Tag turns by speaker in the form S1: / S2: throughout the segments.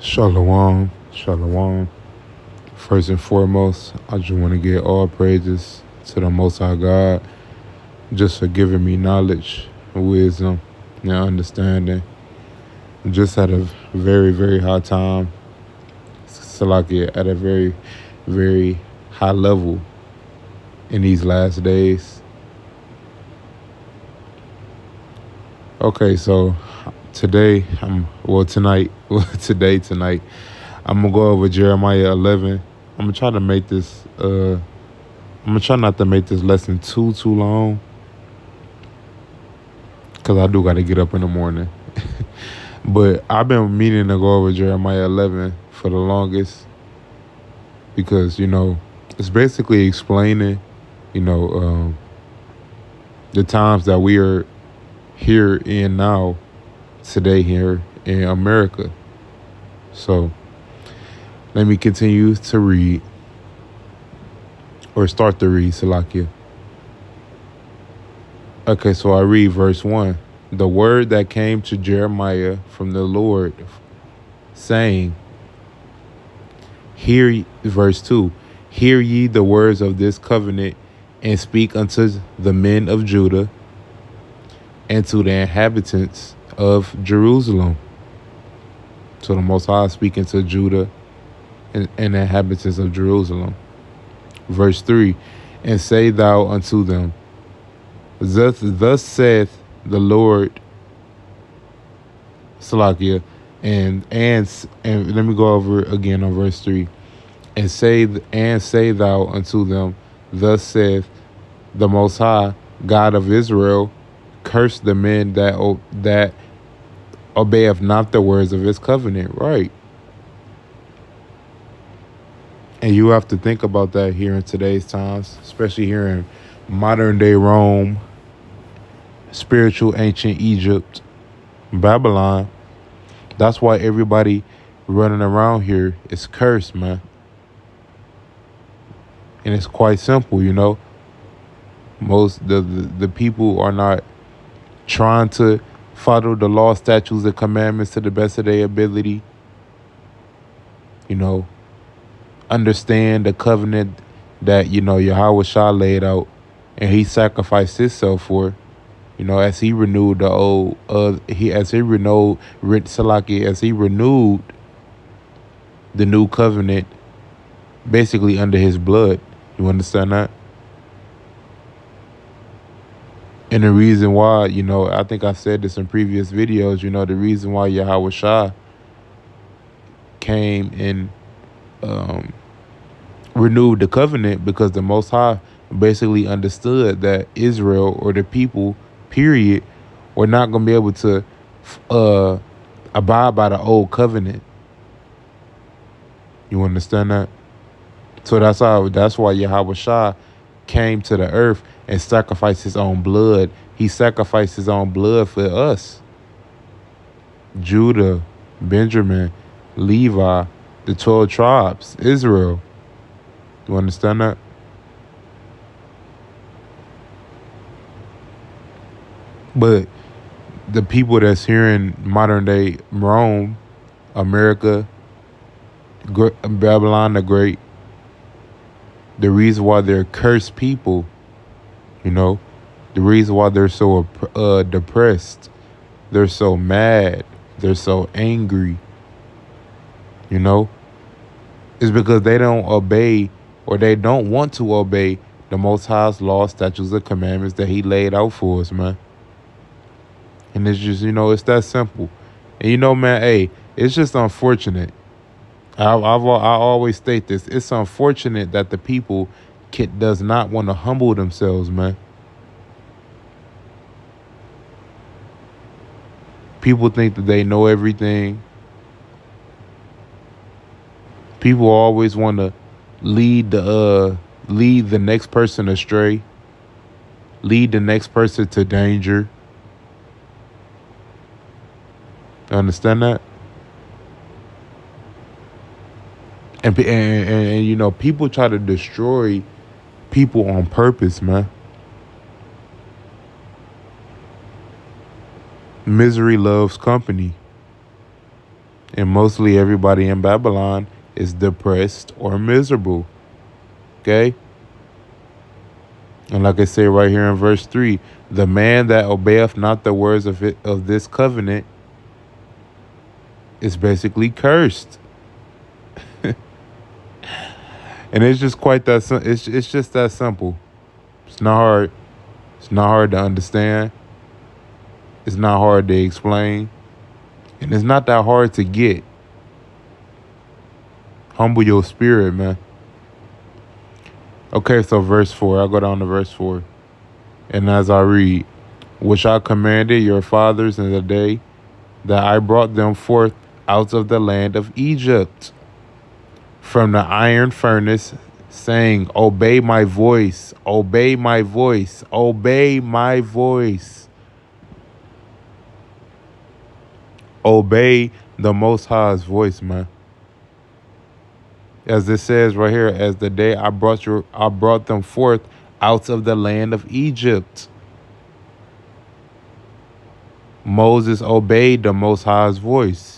S1: Shalom, shalom. First and foremost, I just want to give all praises to the Most High God just for giving me knowledge, wisdom, and understanding. Just at a very, very high time, Salakia, at a very, very high level in these last days. Okay, so today, tonight, tonight, I'm going to go over Jeremiah 11. I'm going to try to make this, I'm going to try not to make this lesson too long, because I do got to get up in the morning. But I've been meaning to go over Jeremiah 11 for the longest because, it's basically explaining, the times that we are here in now, today here in America. So let me continue to read, or start to read, Salakia. Okay, so I read verse 1. The word that came to Jeremiah from the Lord, saying, verse 2, hear ye the words of this covenant, and speak unto the men of Judah and to the inhabitants of Jerusalem. So the Most High speaking to Judah and the inhabitants of Jerusalem. Verse 3, and say thou unto them, Thus saith the Lord, Salakia, and let me go over again on verse 3. And say thou unto them, Thus saith the Most High, God of Israel, curse the men that obeyeth not the words of his covenant. Right. And you have to think about that here in today's times, especially here in modern day Rome, spiritual ancient Egypt, Babylon. That's why everybody running around here is cursed, man. And it's quite simple, Most the people are not trying to follow the law, statutes, and commandments to the best of their ability. Understand the covenant that, Yahweh Shah laid out and he sacrificed himself for, as he renewed the old, as he renewed the new covenant, basically under his blood. You understand that? And the reason why, I think I said this in previous videos, the reason why Yahweh Shah came and renewed the covenant, because the Most High basically understood that Israel, or the people, period, were not going to be able to abide by the old covenant. You understand that? So that's why Yahweh Shah came to the earth and sacrificed his own blood. He sacrificed his own blood for us. Judah, Benjamin, Levi, the 12 tribes, Israel. You understand that? But the people that's here in modern day Rome, America, Babylon the Great, the reason why they're cursed people, the reason why they're so depressed, they're so mad, they're so angry, is because they don't obey, or they don't want to obey the Most High's law, statutes, and commandments that he laid out for us, man. And it's just, it's that simple. And man, hey, it's just unfortunate. I always state this. It's unfortunate that the people does not want to humble themselves, man. People think that they know everything. People always want to lead the next person astray, lead the next person to danger. Understand that? And people try to destroy people on purpose, man. Misery loves company. And mostly everybody in Babylon is depressed or miserable. Okay? And like I say right here in verse 3, the man that obeyeth not the words of this covenant is basically cursed. And it's just quite that it's just that simple. It's not hard. It's not hard to understand. It's not hard to explain. And it's not that hard to get. Humble your spirit, man. Okay, so verse 4. I'll go down to verse 4. And as I read, which I commanded your fathers in the day that I brought them forth out of the land of Egypt, from the iron furnace, saying, obey my voice, obey my voice, obey my voice. Obey the Most High's voice, man. As it says right here, as the day I brought them forth out of the land of Egypt. Moses obeyed the Most High's voice.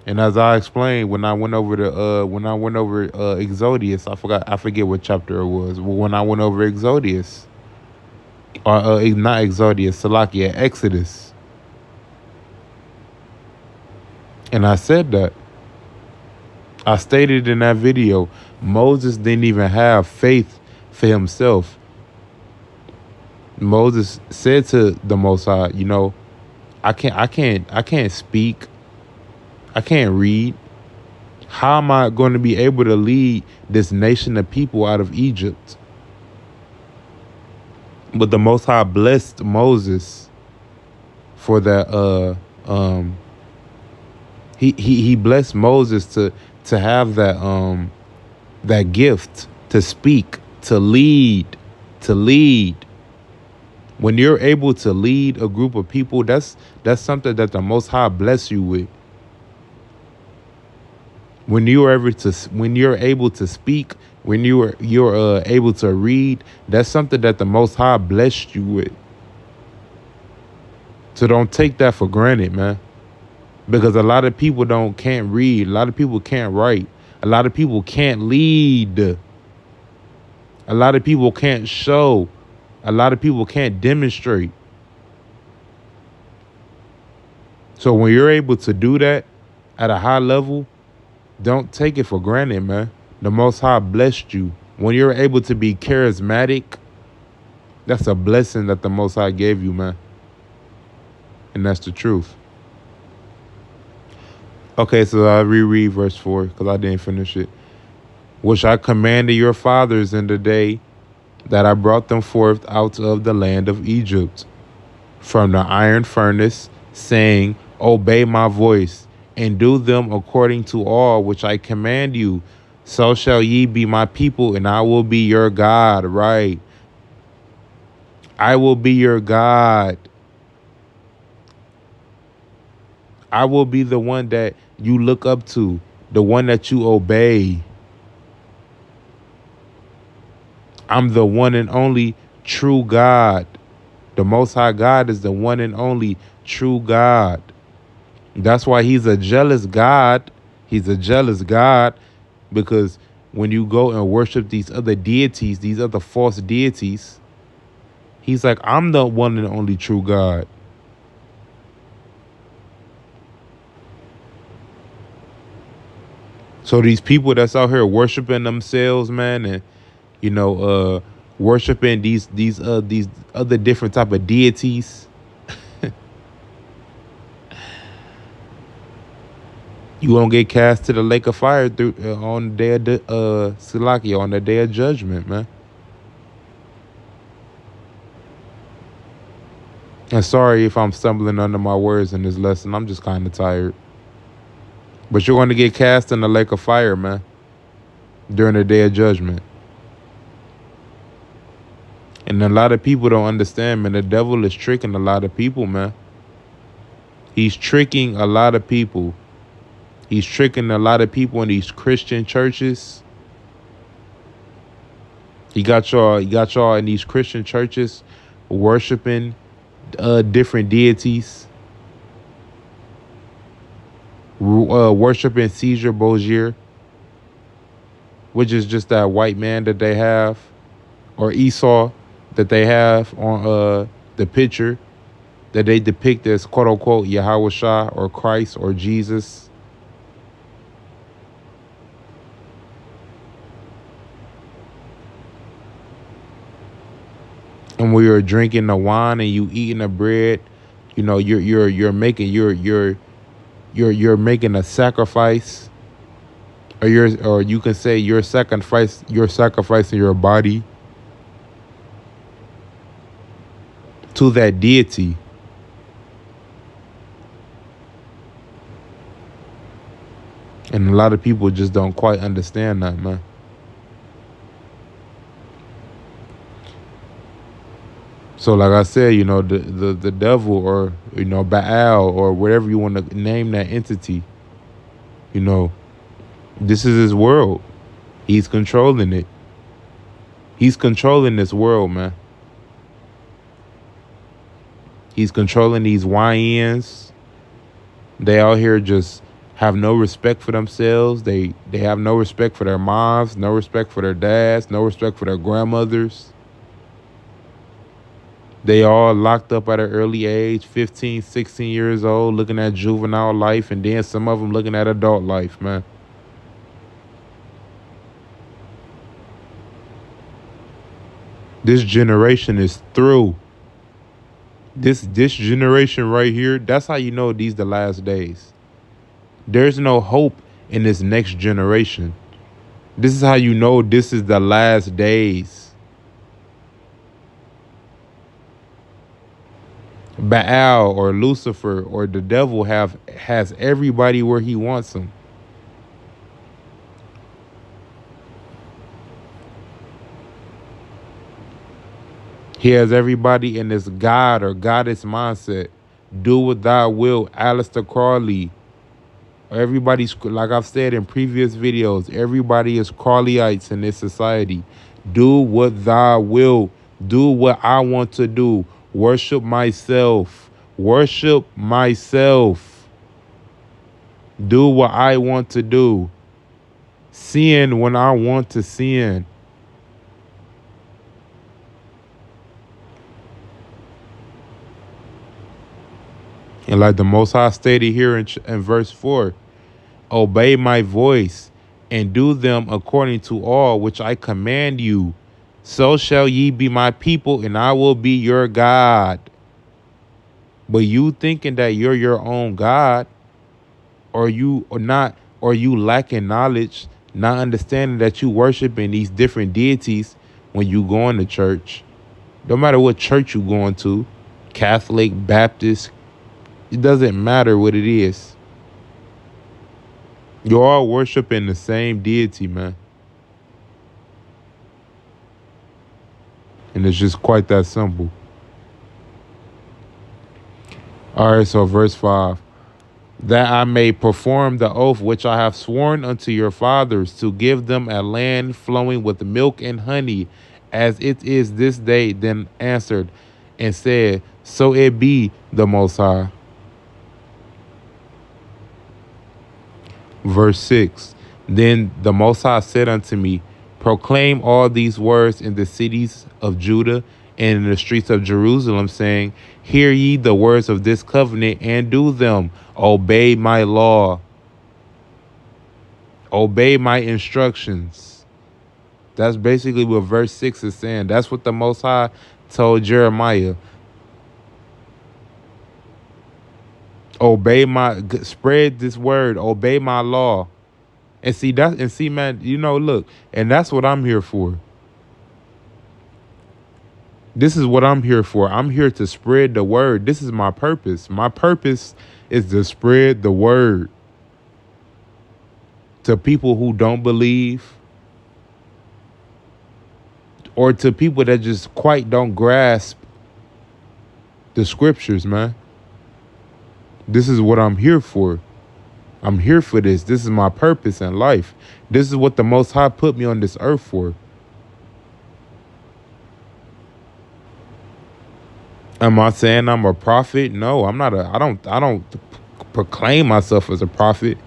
S1: And as I explained, when I went over Exodus, I forget what chapter it was. But when I went over Exodus, or not Exodus, Salakia, Exodus, and I said that. I stated in that video, Moses didn't even have faith for himself. Moses said to the Most High, you know, I can't speak. I can't read. How am I going to be able to lead this nation of people out of Egypt? But the Most High blessed Moses for that. He blessed Moses to have that gift to speak, to lead. When you're able to lead a group of people, that's something that the Most High bless you with. When you're able to speak, when you're able to read, that's something that the Most High blessed you with. So don't take that for granted, man. Because a lot of people can't read, a lot of people can't write, a lot of people can't lead, a lot of people can't show, a lot of people can't demonstrate. So when you're able to do that at a high level, don't take it for granted, man. The Most High blessed you. When you're able to be charismatic, that's a blessing that the Most High gave you, man. And that's the truth. Okay, so I reread verse 4 because I didn't finish it. Which I commanded your fathers in the day that I brought them forth out of the land of Egypt, from the iron furnace, saying, obey my voice, and do them according to all which I command you. So shall ye be my people, and I will be your God. Right? I will be your God. I will be the one that you look up to, the one that you obey. I'm the one and only true God. The Most High God is the one and only true God. That's why he's a jealous God. He's a jealous God because when you go and worship these other deities, these other false deities, he's like, I'm the one and only true God. So these people that's out here worshiping themselves, man, and worshiping these other different type of deities, you won't get cast to the lake of fire on the day of Salakia, on the day of judgment, man. And sorry if I'm stumbling under my words in this lesson. I'm just kind of tired. But you're going to get cast in the lake of fire, man, during the day of judgment. And a lot of people don't understand, man. The devil is tricking a lot of people, man. He's tricking a lot of people. He's tricking a lot of people in these Christian churches. He got y'all in these Christian churches worshiping different deities. worshiping Caesar Borgia, which is just that white man that they have, or Esau that they have on the picture that they depict as quote unquote Yahweh Shah or Christ or Jesus. And when you're drinking the wine and you eating the bread, you know you're making you're making a sacrifice, or you can say you're sacrificing your body to that deity. And a lot of people just don't quite understand that, man. So like I said, you know, the devil, or, you know, Baal, or whatever you want to name that entity, you know, this is his world. He's controlling it. He's controlling this world, man. He's controlling these YNs. They out here just have no respect for themselves. They have no respect for their moms, no respect for their dads, no respect for their grandmothers. They all locked up at an early age, 15, 16 years old, looking at juvenile life, and then some of them looking at adult life, man. This generation is through. This generation right here, that's how you know these the last days. There's no hope in this next generation. This is how you know this is the last days. Baal or Lucifer or the devil has everybody where he wants them. He has everybody in this God or goddess mindset. Do what thou will, Aleister Crowley. Everybody's, like I've said in previous videos, everybody is Crowleyites in this society. Do what thou will. Do what I want to do. Worship myself. Worship myself. Do what I want to do. Sin when I want to sin. And like the Most High stated here in verse 4, obey my voice and do them according to all which I command you. So shall ye be my people, and I will be your God. But you thinking that you're your own God, or you lacking knowledge, not understanding that you worshiping these different deities when you going to church. No matter what church you going to, Catholic, Baptist, it doesn't matter what it is. You're all worshiping the same deity, man. And it's just quite that simple. All right, so verse 5. That I may perform the oath which I have sworn unto your fathers, to give them a land flowing with milk and honey, as it is this day. Then answered and said, so it be, the Most High. Verse 6. Then the Most High said unto me, proclaim all these words in the cities of Judah and in the streets of Jerusalem, saying, hear ye the words of this covenant and do them. Obey my law. Obey my instructions. That's basically what verse 6 is saying. That's what the Most High told Jeremiah. Spread this word. Obey my law. And see, man, you know, look, and that's what I'm here for. This is what I'm here for. I'm here to spread the word. This is my purpose. My purpose is to spread the word to people who don't believe, or to people that just quite don't grasp the scriptures, man. This is what I'm here for. I'm here for this. This is my purpose in life. This is what the Most High put me on this earth for. Am I saying I'm a prophet? No, I'm not. I don't proclaim myself as a prophet.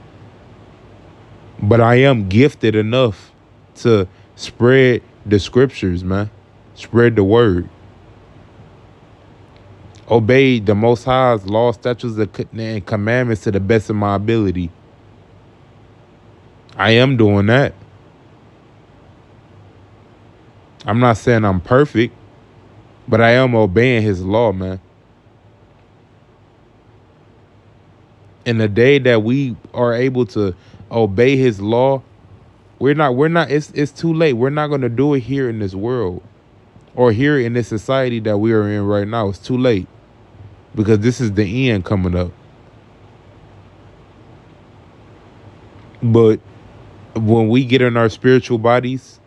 S1: But I am gifted enough to spread the scriptures, man. Spread the word. Obey the Most High's law, statutes, and commandments to the best of my ability. I am doing that. I'm not saying I'm perfect, but I am obeying his law, man. And the day that we are able to obey his law, we're not it's too late. We're not going to do it here in this world or here in this society that we are in right now. It's too late because this is the end coming up. But when we get in our spiritual bodies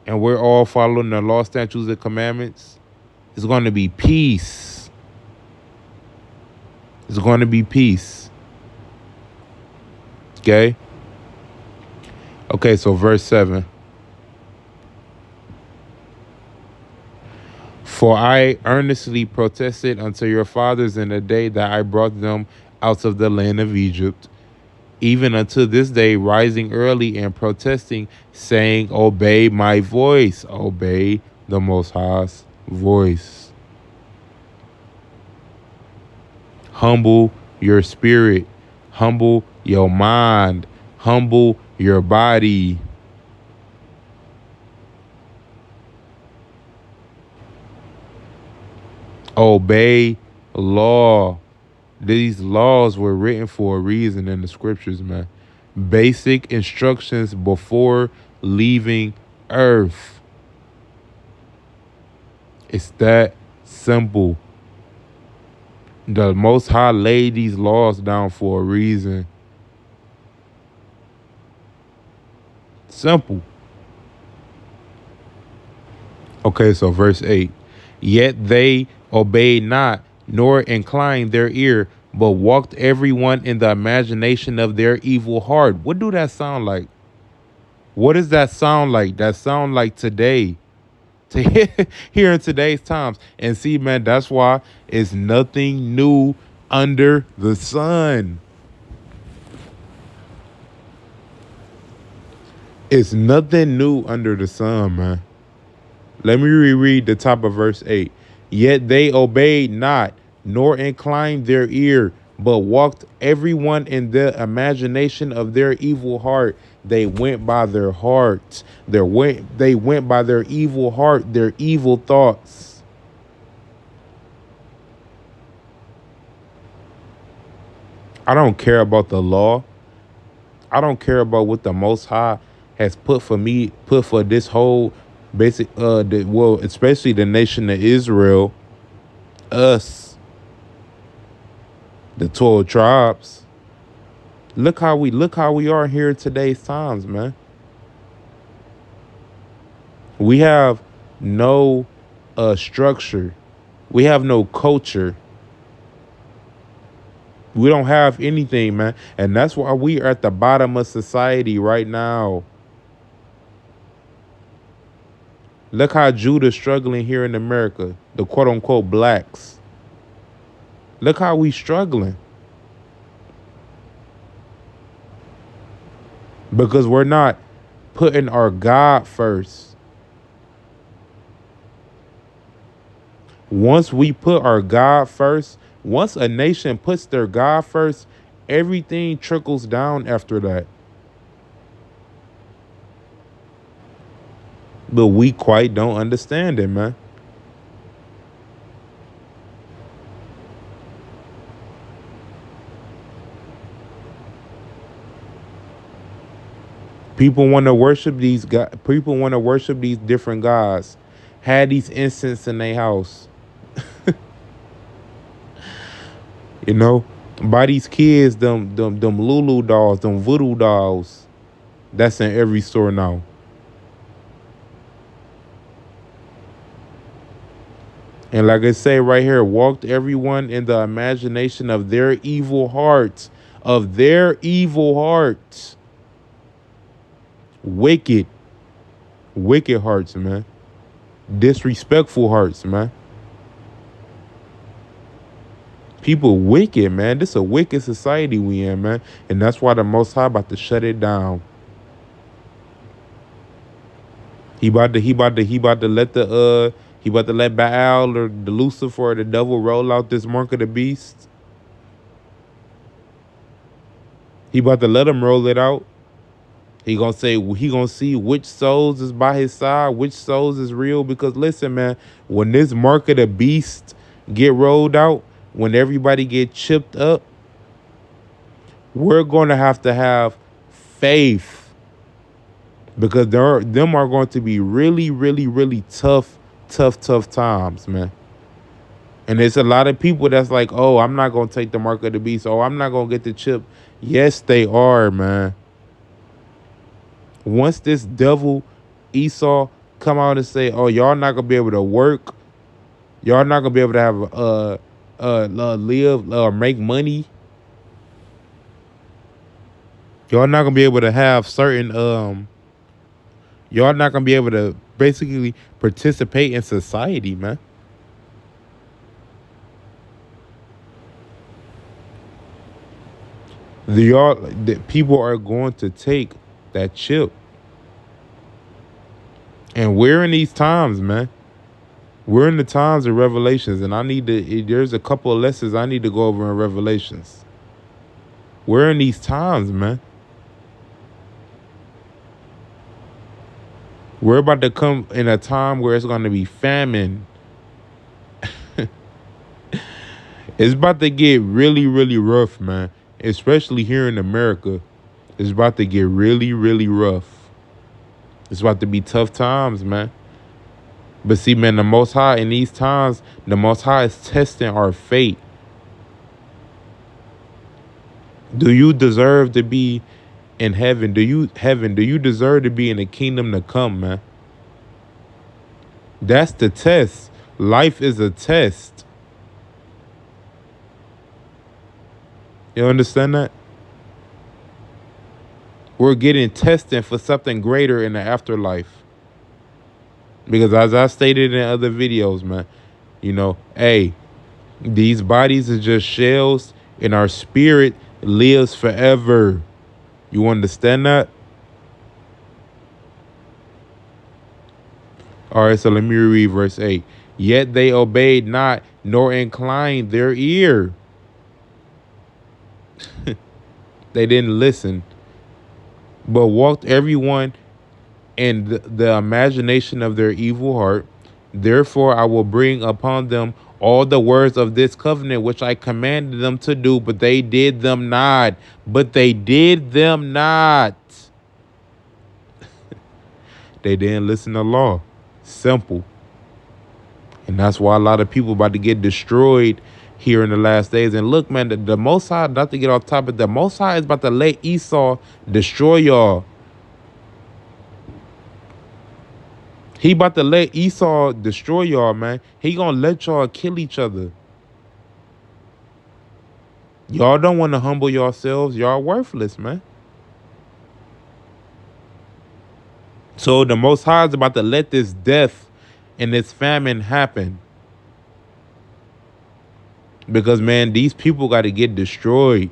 S1: and we're all following the law, statutes, and commandments, it's going to be peace. It's going to be peace. Okay? Okay, so verse 7. For I earnestly protested unto your fathers in the day that I brought them out of the land of Egypt, even unto this day, rising early and protesting, saying, obey my voice, obey the Most High's voice. Humble your spirit, humble your mind, humble your body. Obey law. These laws were written for a reason in the scriptures, man. Basic instructions before leaving earth. It's that simple. The Most High laid these laws down for a reason. Simple. Okay, so verse 8. Yet they obeyed not, nor inclined their ear, but walked everyone in the imagination of their evil heart. What do that sound like? What does that sound like? That sound like today. To here in today's times. And see, man, that's why it's nothing new under the sun. It's nothing new under the sun, man. Let me reread the top of verse 8. Yet they obeyed not, nor inclined their ear, but walked everyone in the imagination of their evil heart. They went by their hearts. They went by their evil heart, their evil thoughts. I don't care about the law. I don't care about what the Most High has put for me, put for this whole basic, especially the nation of Israel, us, the 12 tribes. Look how we are here in today's times, man. We have no structure. We have no culture. We don't have anything, man. And that's why we are at the bottom of society right now. Look how Judah's struggling here in America, the quote unquote blacks. Look how we struggling. Because we're not putting our God first. Once we put our God first, once a nation puts their God first, everything trickles down after that. But we quite don't understand it, man. People want to worship these God. People want to worship these different gods. Had these incense in their house. You know, buy these kids them Lulu dolls, them voodoo dolls. That's in every store now. And like I say right here, walked everyone in the imagination of their evil hearts, of their evil hearts. Wicked hearts, man. Disrespectful hearts, man. People wicked, man. This is a wicked society we in, man. And that's why the Most High about to shut it down. He about to let Baal or the Lucifer or the devil roll out this mark of the beast. He about to let him roll it out. He gonna see which souls is by his side, which souls is real. Because listen, man, when this mark of the beast get rolled out, when everybody get chipped up, we're gonna have faith, because them are going to be really, really, really tough times, man. And there's a lot of people that's like, oh, I'm not gonna take the mark of the beast. Oh, I'm not gonna get the chip. Yes, they are, man. Once this devil Esau come out and say, "Oh, y'all not gonna be able to work, y'all not gonna be able to have live or make money, y'all not gonna be able to have certain y'all not gonna be able to basically participate in society, man." The people are going to take that chip. And we're in these times, man. We're in the times of Revelations, and there's a couple of lessons I need to go over in Revelations. We're in these times, man. We're about to come in a time where it's going to be famine. It's about to get really, really rough, man. Especially here in America. It's about to get really, really rough. It's about to be tough times, man. But see, man, the Most High in these times, the Most High is testing our fate. Do you deserve to be in heaven? Do you deserve to be in the kingdom to come, man? That's the test. Life is a test. You understand that? We're getting tested for something greater in the afterlife. Because as I stated in other videos, man, hey, these bodies are just shells and our spirit lives forever. You understand that? All right, so let me read verse 8. Yet they obeyed not, nor inclined their ear. They didn't listen, but walked everyone in the imagination of their evil heart. Therefore I will bring upon them all the words of this covenant which I commanded them to do, but they did them not. But they did them not. They didn't listen to law. Simple. And that's why a lot of people about to get destroyed here in the last days. And look, man, the Most High, not to get off topic, the Most High is about to let Esau destroy y'all. He about to let Esau destroy y'all, man. He gonna let y'all kill each other. Y'all don't want to humble yourselves. Y'all worthless, man. So the Most High is about to let this death and this famine happen. Because, man, these people got to get destroyed.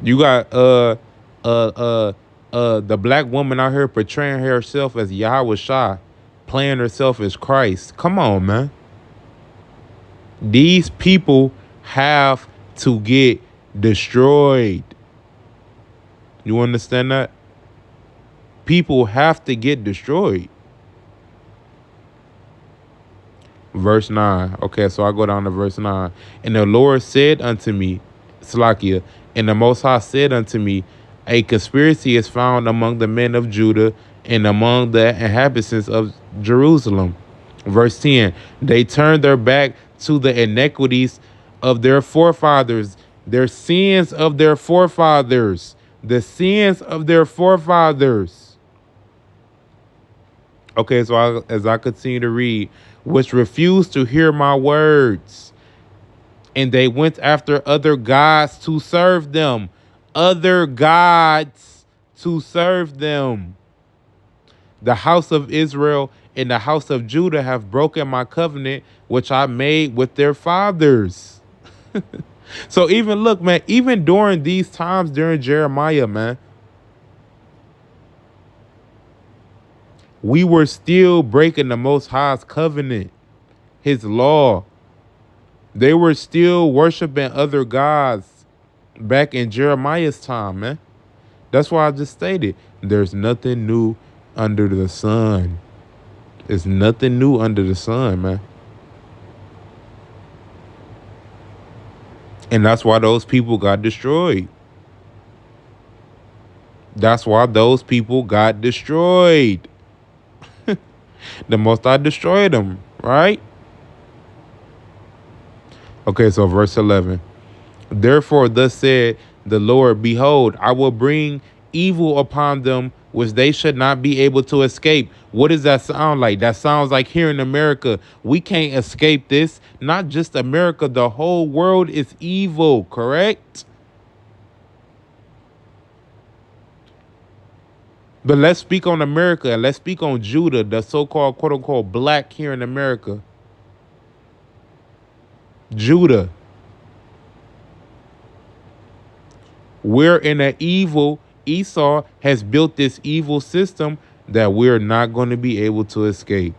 S1: You got the black woman out here portraying herself as Yahweh Shah, playing herself as Christ. Come on, man. These people have to get destroyed. You understand that? People have to get destroyed. Verse 9. Okay, so I go down to verse 9. And the Lord said unto me, Slakia, and the Most High said unto me, a conspiracy is found among the men of Judah and among the inhabitants of Jerusalem. Verse 10. They turned their back to the iniquities of their forefathers, their sins of their forefathers, the sins of their forefathers. Okay, so as I continue to read, which refused to hear my words, and they went after other gods to serve them. Other gods to serve them. The house of Israel in the house of Judah have broken my covenant, which I made with their fathers. So even look, man, even during these times during Jeremiah, man, we were still breaking the Most High's covenant, his law. They were still worshiping other gods back in Jeremiah's time, man. That's why I just stated there's nothing new under the sun. There's nothing new under the sun, man. And that's why those people got destroyed. That's why those people got destroyed. The Most High destroyed them, right? Okay, so verse 11. Therefore, thus said the Lord, behold, I will bring evil upon them which they should not be able to escape. What does that sound like? That sounds like here in America, we can't escape this. Not just America, the whole world is evil, correct? But let's speak on America and let's speak on Judah, the so-called quote-unquote black here in America. Judah. We're in an evil, Esau has built this evil system that we're not going to be able to escape.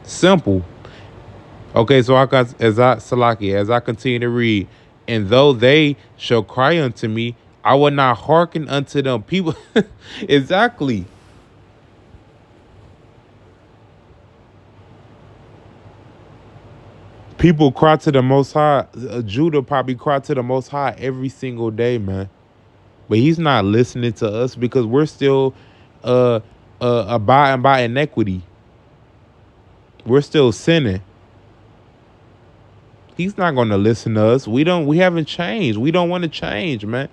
S1: Simple. Okay, so as I continue to read, and though they shall cry unto me, I will not hearken unto them. People, exactly. People cry to the Most High. Judah probably cry to the Most High every single day, man. But he's not listening to us because we're still abiding by iniquity. We're still sinning. He's not going to listen to us. We haven't changed. We don't want to change, man.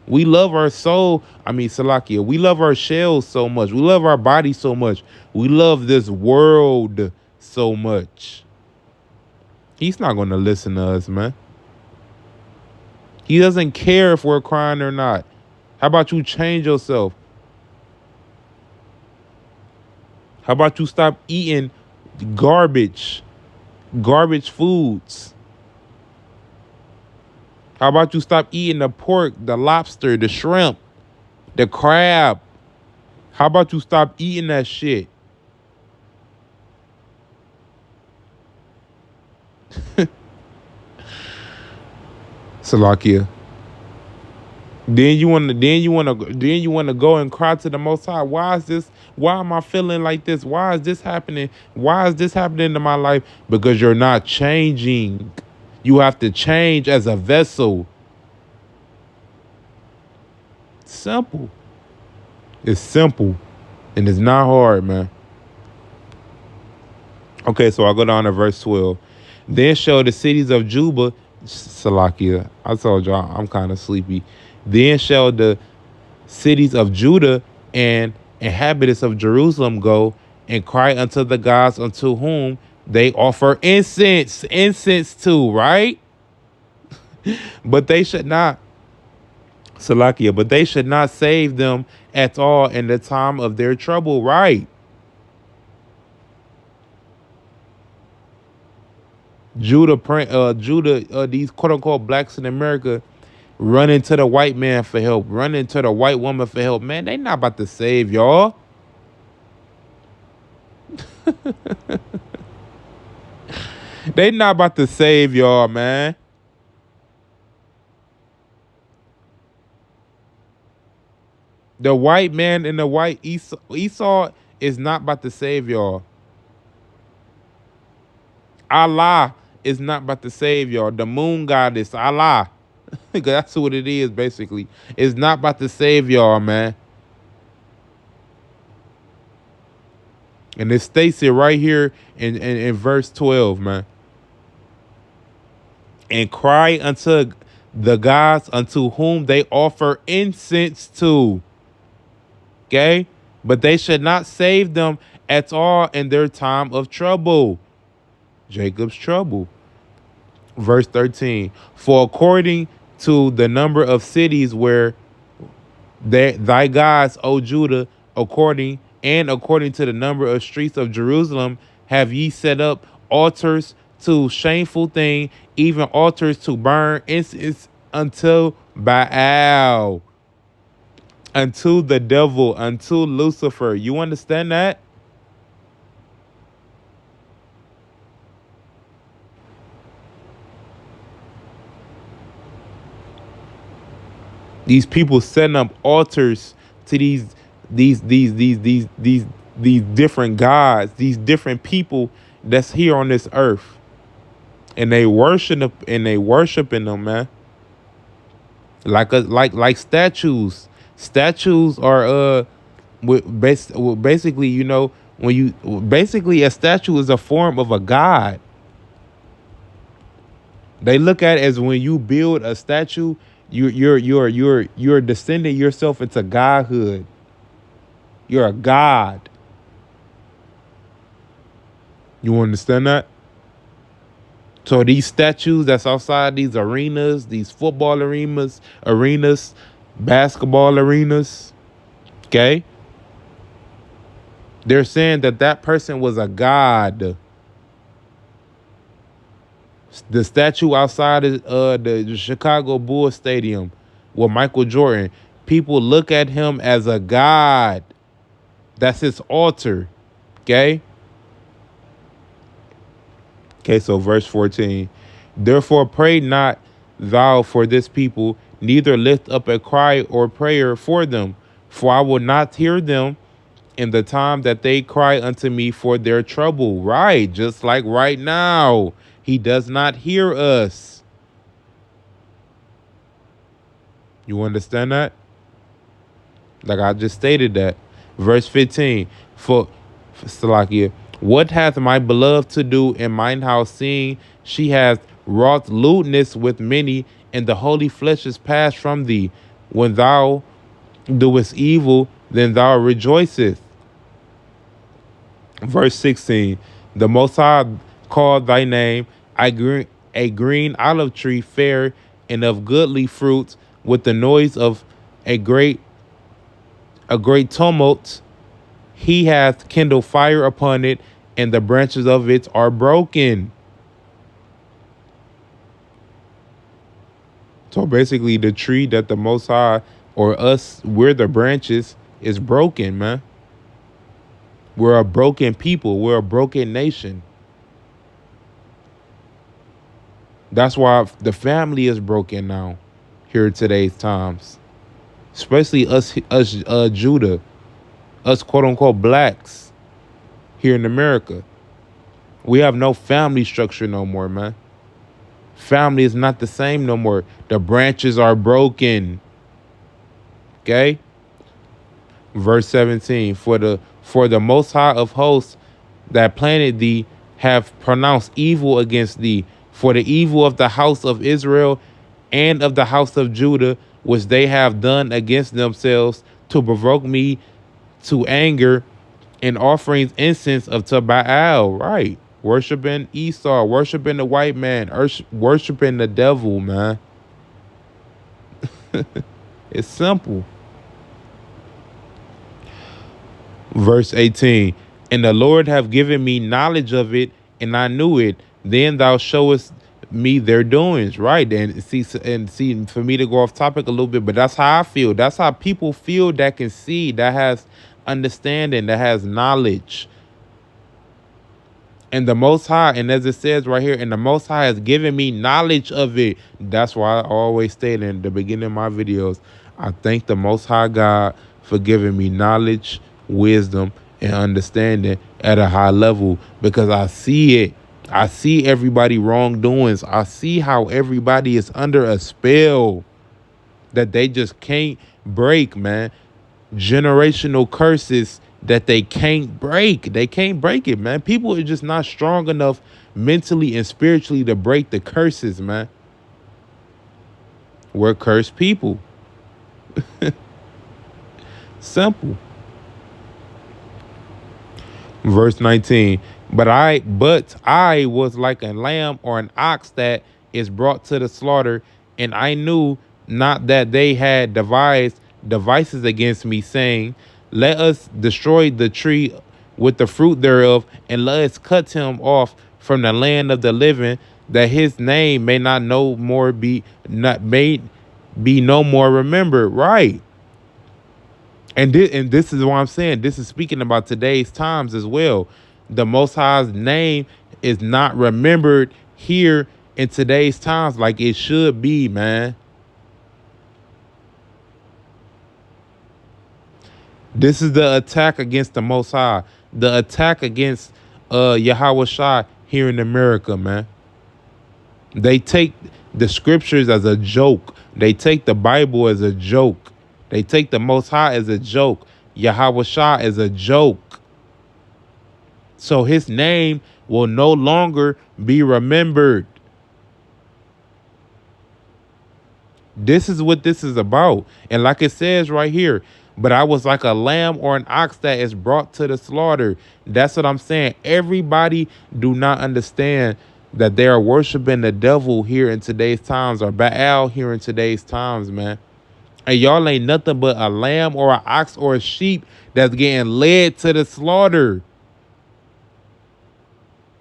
S1: We love our soul. I mean, Salakia, we love our shells so much. We love our body so much. We love this world so much. He's not going to listen to us, man. He doesn't care if we're crying or not. How about you change yourself? How about you stop eating garbage foods? How about you stop eating the pork, the lobster, the shrimp, the crab? How about you stop eating that shit? Salakia. Then you want to go and cry to the Most High. Why is this? Why am I feeling like this? Why is this happening? Why is this happening to my life? Because you're not changing. You have to change as a vessel. Simple. It's simple, and it's not hard, man. Okay, so I'll go down to verse 12. Then shall the cities of Juba, Salakia, I told y'all I'm kind of sleepy. Then shall the cities of Judah and inhabitants of Jerusalem go and cry unto the gods unto whom they offer incense to, right? But they should not, Salakia, but they should not save them at all in the time of their trouble, right? Judah, these quote unquote blacks in America running to the white man for help, running to the white woman for help. Man, they not about to save y'all. They not about to save y'all, man. The white man and the white Esau is not about to save y'all. Allah is not about to save y'all. The moon goddess, Allah. That's what it is, basically. It's not about to save y'all, man. And it states it right here in verse 12, man. And cry unto the gods unto whom they offer incense to. Okay? But they should not save them at all in their time of trouble. Jacob's trouble. Verse 13. For according to the number of cities where Thy gods, O Judah, according to the number of streets of Jerusalem, have ye set up altars to shameful thing, even altars to burn incense unto Baal, unto the devil, unto Lucifer. You understand that? These people setting up altars to these different gods, these different people that's here on this earth, and they worshiping them, man. Like statues. Statues are basically, you know, when you basically a statue is a form of a god. They look at it as when you build a statue, you're descending yourself into godhood. You're a god. You understand that? So these statues that's outside these arenas, these football arenas, basketball arenas, okay? They're saying that that person was a god. The statue outside of the Chicago Bulls Stadium with Michael Jordan, people look at him as a god. That's his altar, okay? Okay, so verse 14. Therefore pray not thou for this people, neither lift up a cry or prayer for them, for I will not hear them in the time that they cry unto me for their trouble. Right, just like right now. He does not hear us. You understand that? Like I just stated that. Verse 15. For Salakia, what hath my beloved to do in mine house, seeing she hath wrought lewdness with many, and the holy flesh is passed from thee? When thou doest evil, then thou rejoicest. Verse 16. The Most High called thy name a green olive tree, fair and of goodly fruits, with the noise of a great tumult. He hath kindled fire upon it, and the branches of it are broken. So basically, the tree that the Most High, or us, we're the branches, is broken, man. We're a broken people. We're a broken nation. That's why the family is broken now, here in today's times. Especially us Judah, us quote unquote blacks here in America. We have no family structure no more, man. Family is not the same no more. The branches are broken. Okay? Verse 17. For the Most High of hosts that planted thee have pronounced evil against thee, for the evil of the house of Israel and of the house of Judah, which they have done against themselves, to provoke me to anger, and offerings incense of to Baal. Right. Worshiping Esau, worshiping the white man, worshiping the devil, man. It's simple. Verse 18. And the Lord have given me knowledge of it, and I knew it. Then thou showest me their doings. Right. And see, for me to go off topic a little bit, but that's how I feel. That's how people feel that can see, that has understanding, that has knowledge. And the Most High, and as it says right here, and the Most High has given me knowledge of it. That's why I always state in the beginning of my videos, I thank the Most High God for giving me knowledge, wisdom, and understanding at a high level, because I see it. I see everybody wrongdoings. I see how everybody is under a spell that they just can't break, man. Generational curses that they can't break. They can't break it, man. People are just not strong enough mentally and spiritually to break the curses, man. We're cursed people. Simple. Verse 19. But I was like a lamb or an ox that is brought to the slaughter, and I knew not that they had devised devices against me, saying, let us destroy the tree with the fruit thereof, and let us cut him off from the land of the living, that his name may not no more be not made be no more remembered. Right. And this is what I'm saying. This is speaking about today's times as well. The Most High's name is not remembered here in today's times like it should be, man. This is the attack against the Most High. The attack against Yahweh Shai here in America, man. They take the scriptures as a joke. They take the Bible as a joke. They take the Most High as a joke. Yahweh Shai as a joke. So his name will no longer be remembered. This is what this is about. And like it says right here, but I was like a lamb or an ox that is brought to the slaughter. That's what I'm saying. Everybody do not understand that they are worshiping the devil here in today's times, or Baal here in today's times, man. And y'all ain't nothing but a lamb or an ox or a sheep that's getting led to the slaughter.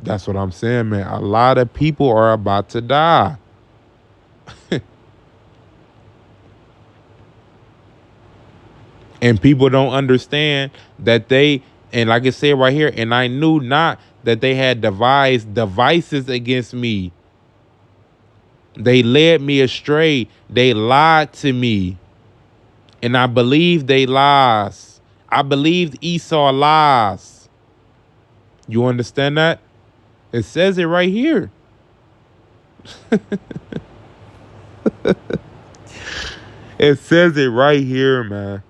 S1: That's what I'm saying, man. A lot of people are about to die. And people don't understand that and like I said right here, and I knew not that they had devised devices against me. They led me astray. They lied to me. And I believed they lies. I believed Esau lies. You understand that? It says it right here. It says it right here, man.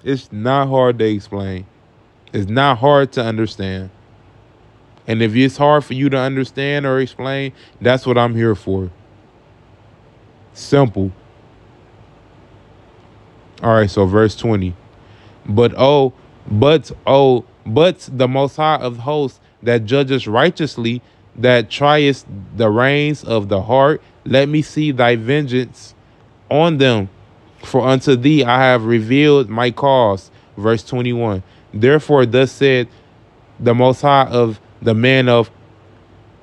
S1: It's not hard to explain. It's not hard to understand. And if it's hard for you to understand or explain, that's what I'm here for. Simple. All right, so verse 20. But the Most High of hosts, that judgest righteously, that triest the reins of the heart, let me see thy vengeance on them. For unto thee I have revealed my cause. Verse 21. Therefore thus said the Most High of the men of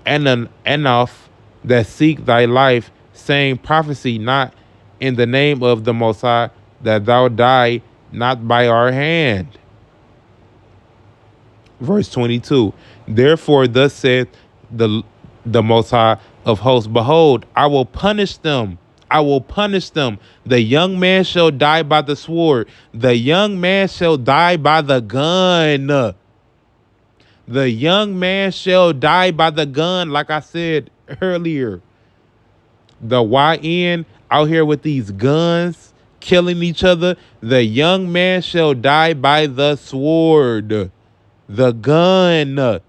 S1: Enough that seek thy life, saying, prophecy not in the name of the Most High, that thou die not by our hand. Verse 22. Therefore thus saith the Most High of hosts, behold, I will punish them. I will punish them. The young man shall die by the sword. The young man shall die by the gun. The young man shall die by the gun, like I said earlier. The YN out here with these guns, killing each other. The young man shall die by the sword. The gun.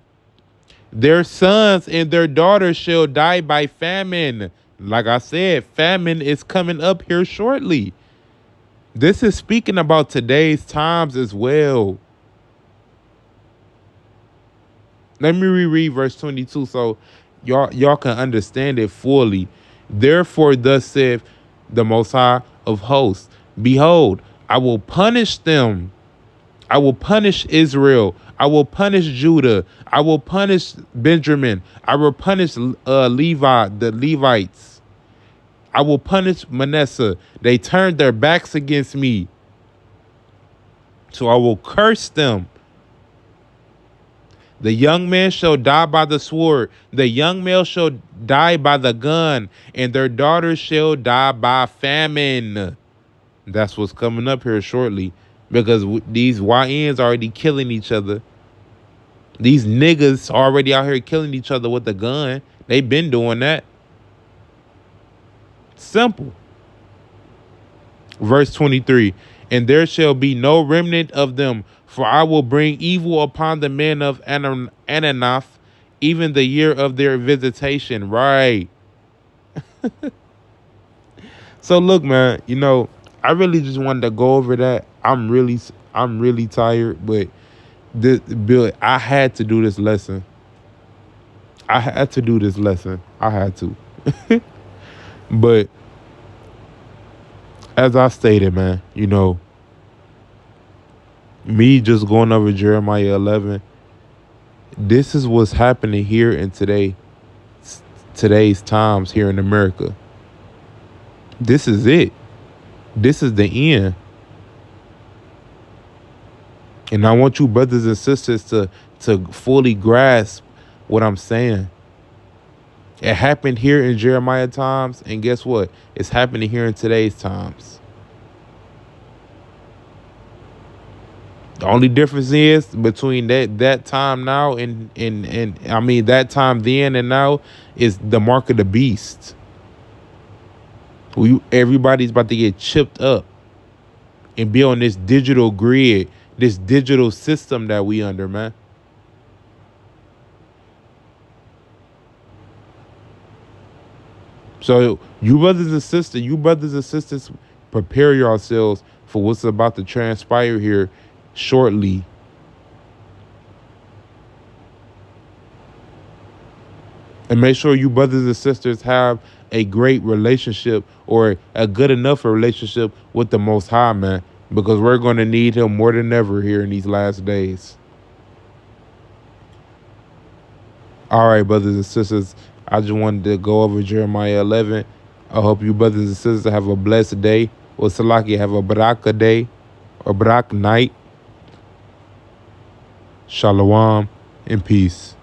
S1: Their sons and their daughters shall die by famine. Like I said, famine is coming up here shortly. This is speaking about today's times as well. Let me reread verse 22 so y'all can understand it fully. Therefore thus saith the Most High of hosts, behold, I will punish them. I will punish Israel. I will punish Judah. I will punish Benjamin. I will punish Levi, the Levites. I will punish Manasseh. They turned their backs against me. So I will curse them. The young man shall die by the sword. The young male shall die by the gun. And their daughters shall die by famine. That's what's coming up here shortly. Because these YNs already killing each other. These niggas already out here killing each other with a gun. They've been doing that. Simple. Verse 23. And there shall be no remnant of them, for I will bring evil upon the men of Ananoth, even the year of their visitation. Right. So look, man, I really just wanted to go over that. I'm really tired, but Bill, I had to do this lesson. I had to. But as I stated, man, Me just going over Jeremiah 11. This is what's happening here in today's times here in America. This is it. This is the end. And I want you brothers and sisters to fully grasp what I'm saying. It happened here in Jeremiah times, and guess what? It's happening here in today's times. The only difference is between that time now and I mean that time then and now is the mark of the beast. Everybody's about to get chipped up and be on this digital grid, this digital system that we under, man. So you brothers and sisters, prepare yourselves for what's about to transpire here shortly. And make sure you brothers and sisters have a great relationship or a good enough relationship with the Most High, man, because we're going to need him more than ever here in these last days. All right, brothers and sisters, I just wanted to go over Jeremiah 11. I hope you brothers and sisters have a blessed day. Or Salaki, have a Baraka day or Barak night. Shalom and peace.